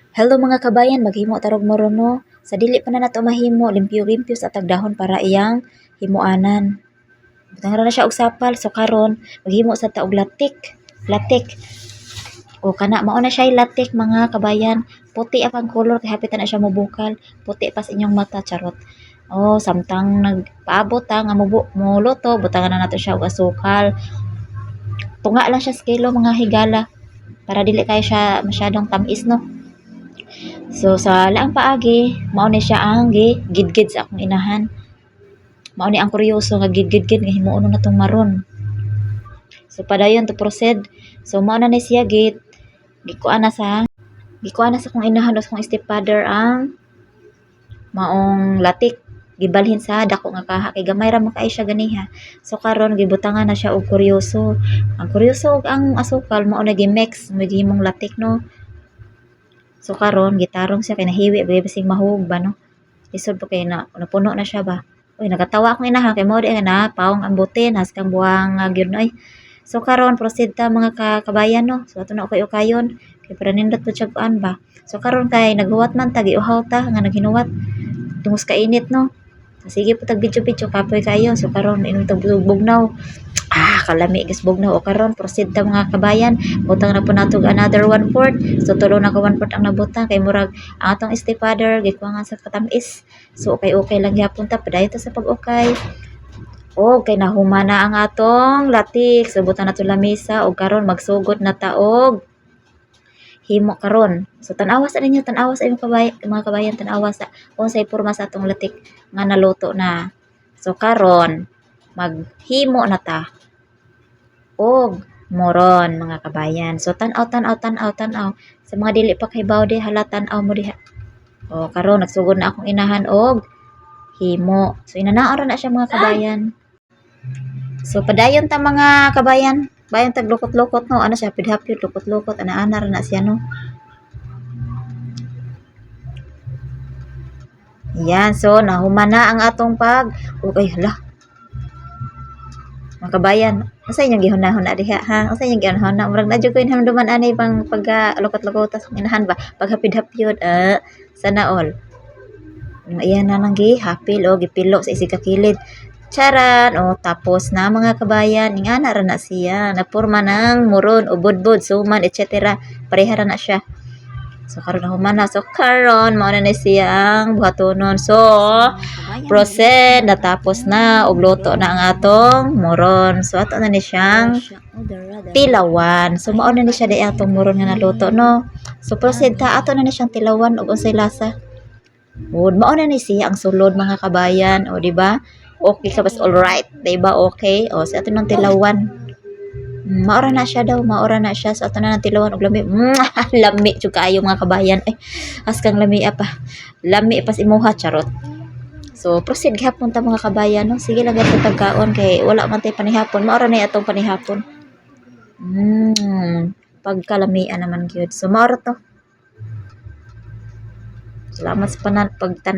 Hello mga kabayan, maghimo tarog moron no. Sa dili pa na nato mahimo, limpyo-limpyo sa tagdahon para iyang himuanan. Butang na siya og sapal, so karon maghimo sa taog latik. Latik. O kana mao na siya latik mga kabayan. Puti ang color kay hapit na siya mobukal. Puti pa sa inyong mata charot. Oh, samtang nagpaabot nga muluto, butangan na nato siya og asukal. Tunga lang siya sa kilo mga higala para dili kay siya masyadong tamis no. So sa laang paagi, mao ni siya ang gidgid sa akong inahan. Mao ni ang kuryoso nga gidgid nga himuon na tong maron. So padayon to proceed. So mao na ni siya gikuan na sa kong inahan o sa kong stepfather ang maong latik gibalhin sa dako nga kaha kay gamay ra man kay siya ganiha. So karon gibutangan na siya og kuryoso. Ang kuryoso og ang asukal mao na gimix magihimong latik no. So karon gitarong siya kay nahiwi bising mahug ba no. Lisod pa kay napuno na siya ba. Uy nagatawa akong inahan kay mao di na pawong ang butin has kang buhang gyud ay. So karon proceed ta mga kabayan no. So ato na ukayon kay para nindot po siya kuan ba. So karon kay naghuwat man ta giuhaw ta nga naghinuwat tungos ka init no. Sige po tag video kapoy kayo. So karon inom tag bugnaw. Kalami guys bugnaw o karon proceed ta mga kabayan. Butang na po natog another 1/4. So tulo na ka 1/4 ang nabutang kay murag ang atong stepfather gikuangan sa katamis. So okay lang gyapon ta padayon ta sa pag-ukay. O kay nahumana ang atong latik. So butang na to lamesa og karon magsugod na ta og himo karon. So tan-awas ninyo, tan-awas ay mga kabayan, tan-awas sa unsay porma sa atong latik nga naluto na. So karon maghimo na ta og moron mga kabayan. So tan-aw sa mga dili pa kay bawde hala tan-aw mo diha. O karon nagsugod na akong inahan og himo. So inanaon ra na siya mga kabayan. So padayon ta mga kabayan. Bayan tag lukot-lukot no, ano siya pidhapyod lukot-lukot ana-ana ra na siya no. Yan, so nahuman na ang atong okay hala. Mga kabayan, asa inyong gihunahon na diha ha? Asa inyong gihunahon na murag na jud ko hinamduman ani pang pag lukot-lukot sa inahan ba? Paghapid-hapyod sana all. Iyan na nang gihapil o gipilo sa isig kakilid. Charan! O, tapos na mga kabayan. Ingana ra na siya. Napurma ng muron, ubod-bod, suman, etc. Pareha ra na siya. So, karon na humana. So, karon, mauna na siyang buhatonon. So, proceed. Natapos na. Og luto na ang atong muron. So, ato na ni siyang tilawan. So, mauna ni siya di atong muron nga naluto, no? So, proceed ta. Ato na ni siyang tilawan og unsay lasa. Mauna ni siya ang sulod mga kabayan. O, di ba? Okay ka bas alright, diba okay? O sa ato ng tilawan. Maora na siya daw, maora na siya sa ato na ng tilawan og lami. Lami jud kaayo mga kabayan. Ay, askang lami pa. Lami pas imuha charot. So proceed gihapon ta mga kabayan no. Sige lang gyud tagkaon kay wala man tay panihapon. Maora na atong panihapon. Pagkalamian naman gyud. So maora to. Salamat sa pagtan